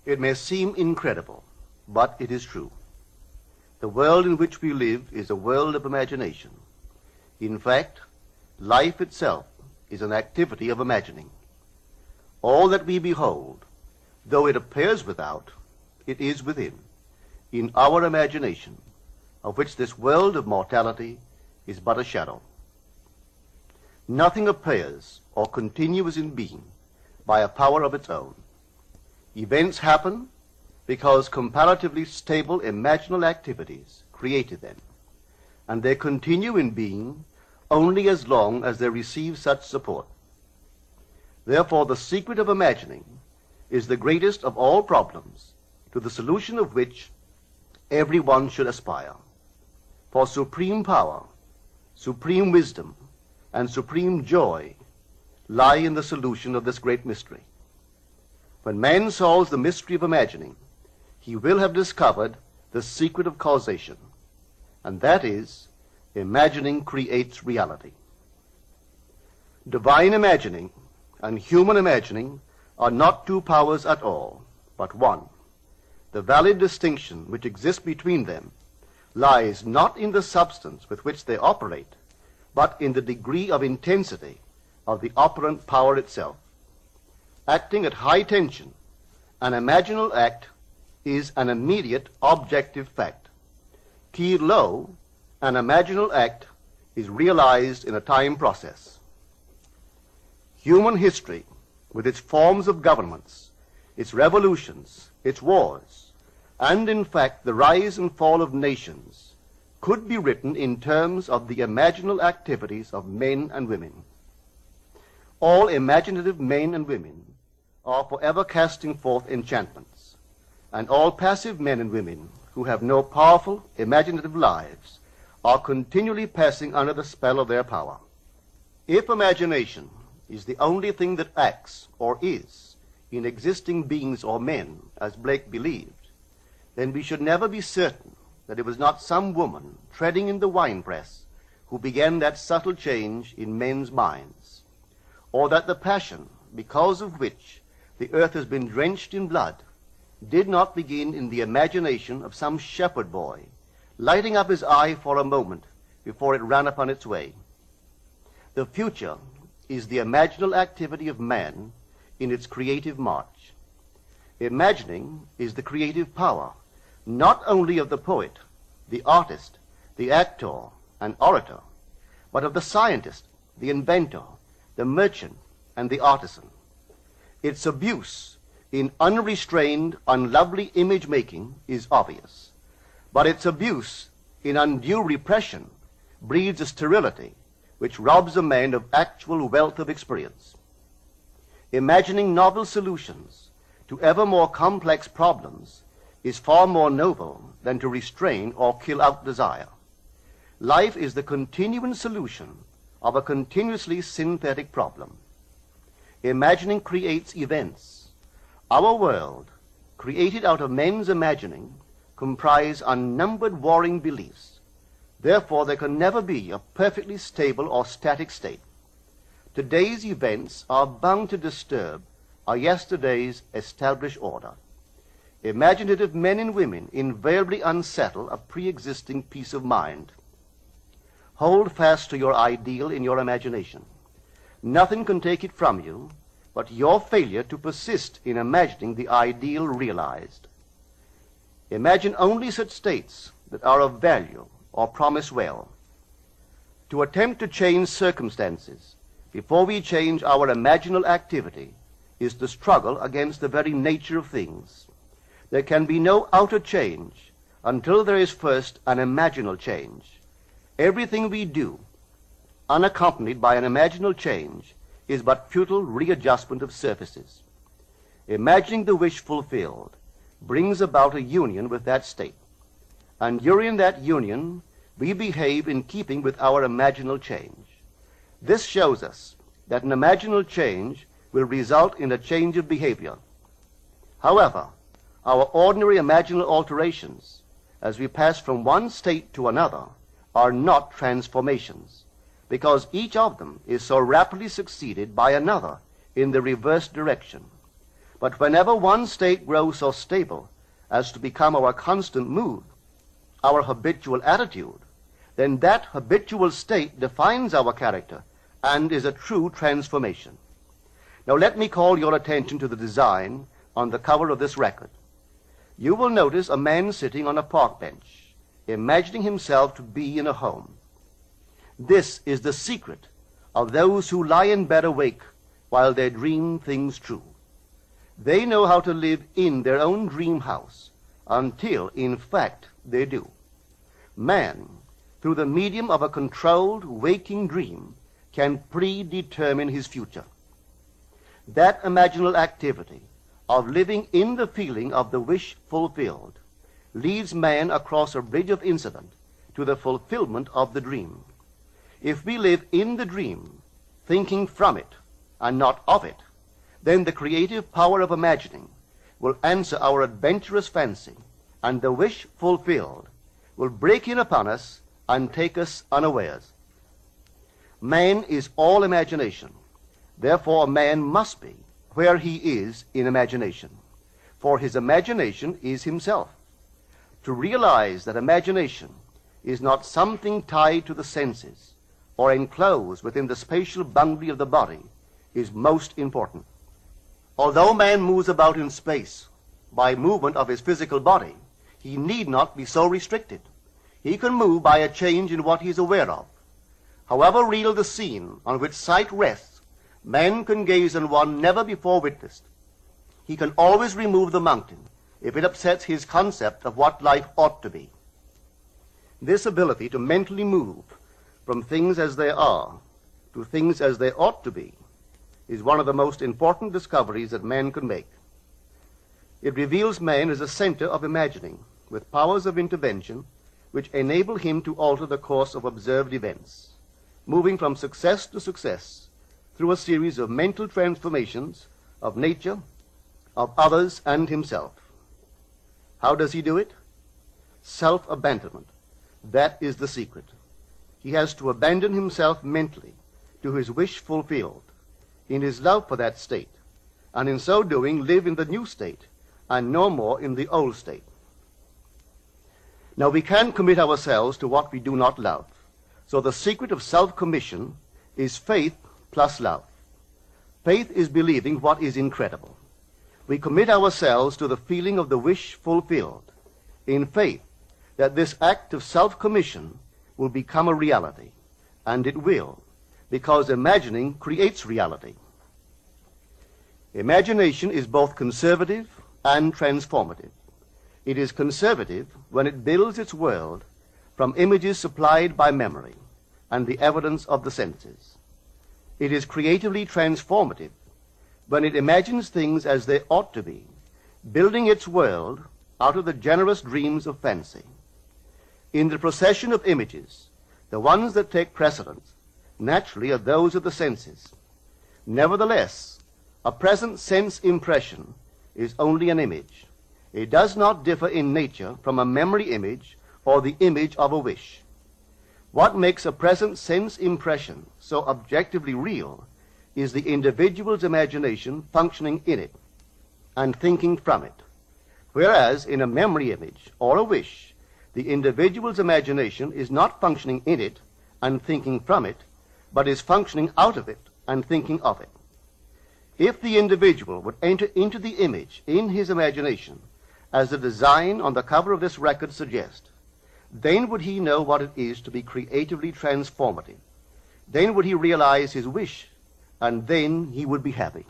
It may seem incredible, but it is true. The world in which we live is a world of imagination. In fact, life itself is an activity of imagining. All that we behold, though it appears without, it is within, in our imagination, of which this world of mortality is but a shadow. Nothing appears or continues in being by a power of its own. Events happen because comparatively stable imaginal activities created them, and they continue in being only as long as they receive such support. Therefore, the secret of imagining is the greatest of all problems, to the solution of which everyone should aspire. For supreme power, supreme wisdom, and supreme joy lie in the solution of this great mystery. When man solves the mystery of imagining, he will have discovered the secret of causation, and that is, imagining creates reality. Divine imagining and human imagining are not two powers at all, but one. The valid distinction which exists between them lies not in the substance with which they operate, but in the degree of intensity of the operant power itself. Acting at high tension, an imaginal act is an immediate objective fact. Keyed low, an imaginal act is realized in a time process. Human history, with its forms of governments, its revolutions, its wars, and in fact the rise and fall of nations, could be written in terms of the imaginal activities of men and women. All imaginative men and women are forever casting forth enchantments, and all passive men and women who have no powerful imaginative lives are continually passing under the spell of their power. If imagination is the only thing that acts or is in existing beings or men, as Blake believed, then we should never be certain that it was not some woman treading in the winepress who began that subtle change in men's minds, or that the passion because of which the earth has been drenched in blood did not begin in the imagination of some shepherd boy, lighting up his eye for a moment before it ran upon its way. The future is the imaginal activity of man in its creative march. Imagining is the creative power, not only of the poet, the artist, the actor, and orator, but of the scientist, the inventor, the merchant, and the artisan. Its abuse in unrestrained, unlovely image-making is obvious, but its abuse in undue repression breeds a sterility which robs a man of actual wealth of experience. Imagining novel solutions to ever more complex problems is far more noble than to restrain or kill out desire. Life is the continuing solution of a continuously synthetic problem. Imagining creates events. Our world, created out of men's imagining, comprise unnumbered warring beliefs. Therefore, there can never be a perfectly stable or static state. Today's events are bound to disturb our yesterday's established order. Imaginative men and women invariably unsettle a pre-existing peace of mind. Hold fast to your ideal in your imagination. Nothing can take it from you but your failure to persist in imagining the ideal realized. Imagine only such states that are of value or promise well. To attempt to change circumstances before we change our imaginal activity is the struggle against the very nature of things. There can be no outer change until there is first an imaginal change. Everything we do, unaccompanied by an imaginal change, is but futile readjustment of surfaces. Imagining the wish fulfilled brings about a union with that state, and during that union we behave in keeping with our imaginal change. This shows us that an imaginal change will result in a change of behavior. However, our ordinary imaginal alterations, as we pass from one state to another, are not transformations, because each of them is so rapidly succeeded by another in the reverse direction. But whenever one state grows so stable as to become our constant mood, our habitual attitude, then that habitual state defines our character and is a true transformation. Now let me call your attention to the design on the cover of this record. You will notice a man sitting on a park bench, imagining himself to be in a home. This is the secret of those who lie in bed awake while they dream things true. They know how to live in their own dream house until, in fact, they do. Man, through the medium of a controlled waking dream, can predetermine his future. That imaginal activity of living in the feeling of the wish fulfilled leads man across a bridge of incident to the fulfillment of the dream. If we live in the dream, thinking from it and not of it, then the creative power of imagining will answer our adventurous fancy, and the wish fulfilled will break in upon us and take us unawares. Man is all imagination. Therefore, a man must be where he is in imagination, for his imagination is himself. To realize that imagination is not something tied to the senses or enclosed within the spatial boundary of the body is most important. Although man moves about in space by movement of his physical body, he need not be so restricted. He can move by a change in what he is aware of. However real the scene on which sight rests, man can gaze on one never before witnessed. He can always remove the mountain if it upsets his concept of what life ought to be. This ability to mentally move from things as they are to things as they ought to be is one of the most important discoveries that man can make. It reveals man as a center of imagining, with powers of intervention which enable him to alter the course of observed events, moving from success to success through a series of mental transformations of nature, of others, and himself. How does he do it? Self-abandonment. That is the secret. He has to abandon himself mentally to his wish fulfilled, in his love for that state, and in so doing live in the new state and no more in the old state. Now we can commit ourselves to what we do not love. So the secret of self-commission is faith plus love. Faith is believing what is incredible. We commit ourselves to the feeling of the wish fulfilled, in faith that this act of self-commission will become a reality, and it will, because imagining creates reality. Imagination is both conservative and transformative. It is conservative when it builds its world from images supplied by memory and the evidence of the senses. It is creatively transformative when it imagines things as they ought to be, building its world out of the generous dreams of fancy. In the procession of images, the ones that take precedence naturally are those of the senses. Nevertheless, a present sense impression is only an image. It does not differ in nature from a memory image or the image of a wish. What makes a present sense impression so objectively real is the individual's imagination functioning in it and thinking from it, whereas in a memory image or a wish, the individual's imagination is not functioning in it and thinking from it, but is functioning out of it and thinking of it. If the individual would enter into the image in his imagination, as the design on the cover of this record suggests, then would he know what it is to be creatively transformative. Then would he realize his wish, and then he would be happy.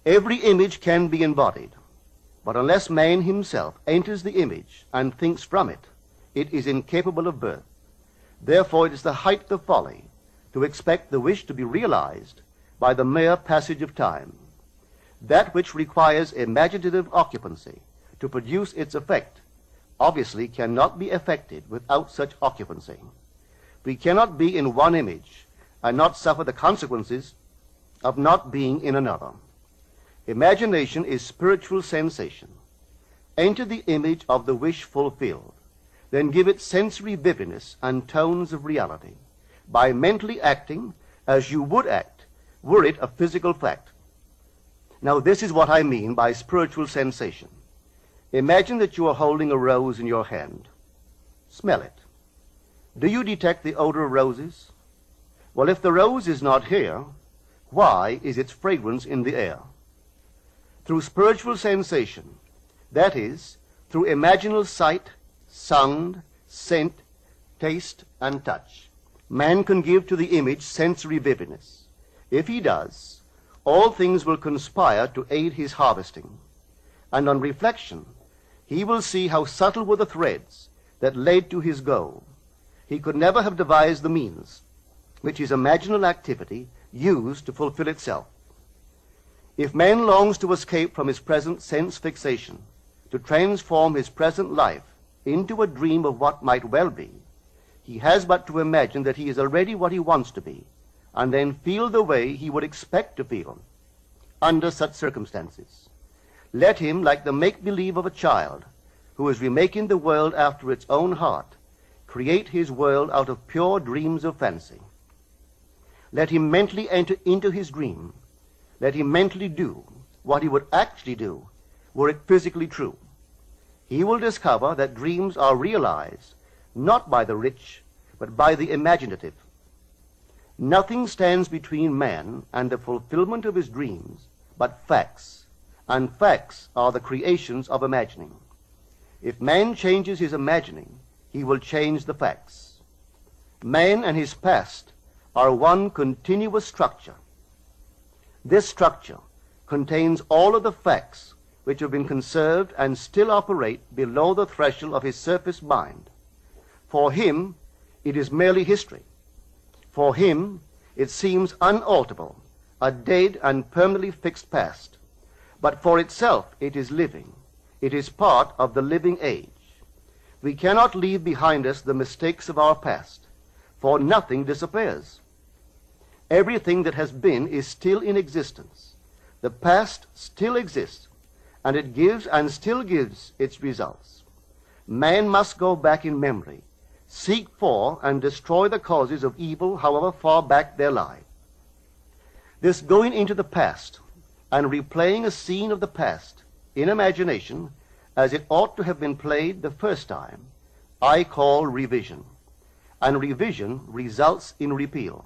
Every image can be embodied, but unless man himself enters the image and thinks from it, it is incapable of birth. Therefore, it is the height of folly to expect the wish to be realized by the mere passage of time. That which requires imaginative occupancy to produce its effect obviously cannot be effected without such occupancy. We cannot be in one image and not suffer the consequences of not being in another. Imagination is spiritual sensation. Enter the image of the wish fulfilled, then give it sensory vividness and tones of reality by mentally acting as you would act were it a physical fact. Now, this is what I mean by spiritual sensation. Imagine that you are holding a rose in your hand. Smell it. Do you detect the odor of roses? Well, if the rose is not here, why is its fragrance in the air? Through spiritual sensation, that is, through imaginal sight, sound, scent, taste, and touch, man can give to the image sensory vividness. If he does, all things will conspire to aid his harvesting. And on reflection, he will see how subtle were the threads that led to his goal. He could never have devised the means which his imaginal activity used to fulfill itself. If man longs to escape from his present sense fixation, to transform his present life into a dream of what might well be, he has but to imagine that he is already what he wants to be, and then feel the way he would expect to feel under such circumstances. Let him, like the make-believe of a child who is remaking the world after its own heart, create his world out of pure dreams of fancy. Let him mentally enter into his dream. Let him mentally do what he would actually do were it physically true. He will discover that dreams are realized not by the rich, but by the imaginative. Nothing stands between man and the fulfillment of his dreams but facts, and facts are the creations of imagining. If man changes his imagining, he will change the facts. Man and his past are one continuous structure. This structure contains all of the facts which have been conserved and still operate below the threshold of his surface mind. For him, it is merely history. For him, it seems unalterable, a dead and permanently fixed past. But for itself, it is living. It is part of the living age. We cannot leave behind us the mistakes of our past, for nothing disappears. Everything that has been is still in existence. The past still exists, and it gives and still gives its results. Man must go back in memory, seek for and destroy the causes of evil, however far back they lie. This going into the past and replaying a scene of the past in imagination as it ought to have been played the first time, I call revision. And revision results in repeal.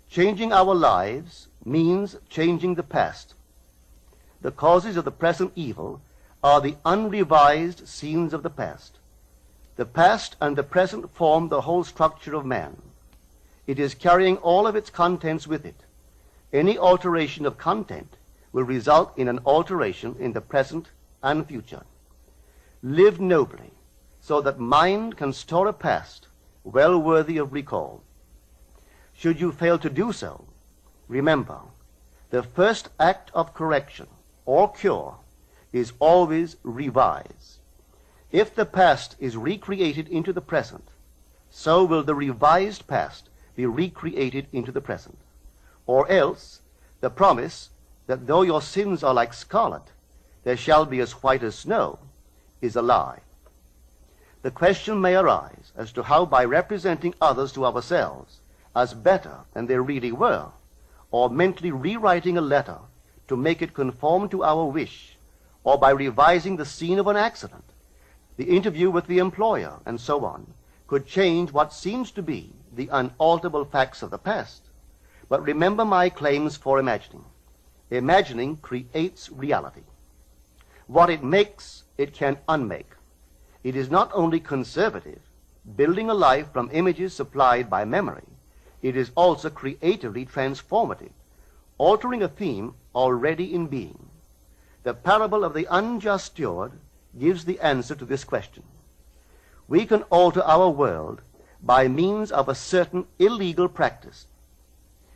Changing our lives means changing the past. The causes of the present evil are the unrevised scenes of the past. The past and the present form the whole structure of man. It is carrying all of its contents with it. Any alteration of content will result in an alteration in the present and future. Live nobly, so that mind can store a past well worthy of recall. Should you fail to do so, remember, the first act of correction or cure is always revise. If the past is recreated into the present, so will the revised past be recreated into the present. Or else, the promise that though your sins are like scarlet, they shall be as white as snow, is a lie. The question may arise as to how, by representing others to ourselves as better than they really were, or mentally rewriting a letter to make it conform to our wish, or by revising the scene of an accident, the interview with the employer, and so on, could change what seems to be the unalterable facts of the past. But remember my claims for imagining. Imagining creates reality. What it makes, it can unmake. It is not only conservative, building a life from images supplied by memory, it is also creatively transformative, altering a theme already in being. The parable of the unjust steward gives the answer to this question. We can alter our world by means of a certain illegal practice,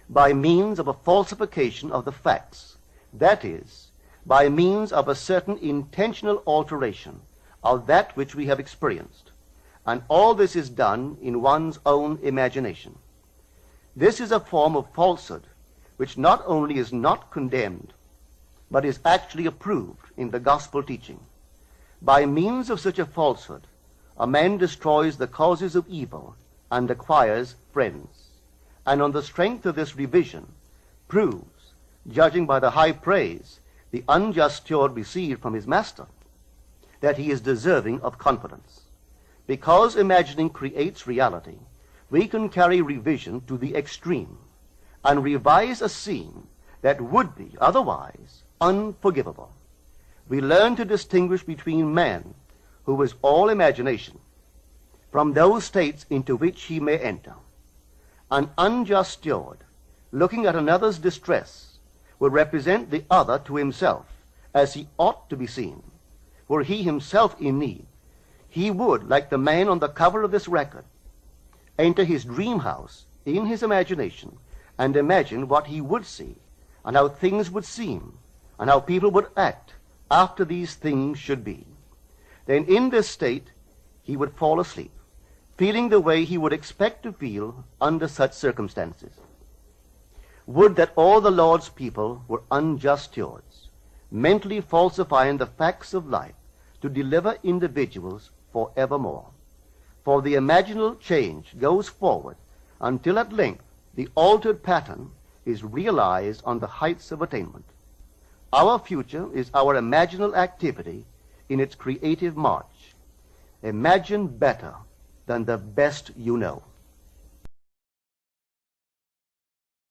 by means of a falsification of the facts, that is, by means of a certain intentional alteration of that which we have experienced. And all this is done in one's own imagination. This is a form of falsehood which not only is not condemned, but is actually approved in the gospel teaching. By means of such a falsehood, a man destroys the causes of evil and acquires friends, and on the strength of this revision proves, judging by the high praise the unjust steward received from his master, that he is deserving of confidence. Because imagining creates reality, we can carry revision to the extreme and revise a scene that would be otherwise unforgivable. We learn to distinguish between man, who is all imagination, from those states into which he may enter. An unjust steward, looking at another's distress, will represent the other to himself as he ought to be seen. Were he himself in need, he would, like the man on the cover of this record, enter his dream house in his imagination and imagine what he would see and how things would seem and how people would act after these things should be. Then in this state he would fall asleep, feeling the way he would expect to feel under such circumstances. Would that all the Lord's people were unjust stewards, mentally falsifying the facts of life to deliver individuals forevermore. For the imaginal change goes forward until at length the altered pattern is realized on the heights of attainment. Our future is our imaginal activity in its creative march. Imagine better than the best you know.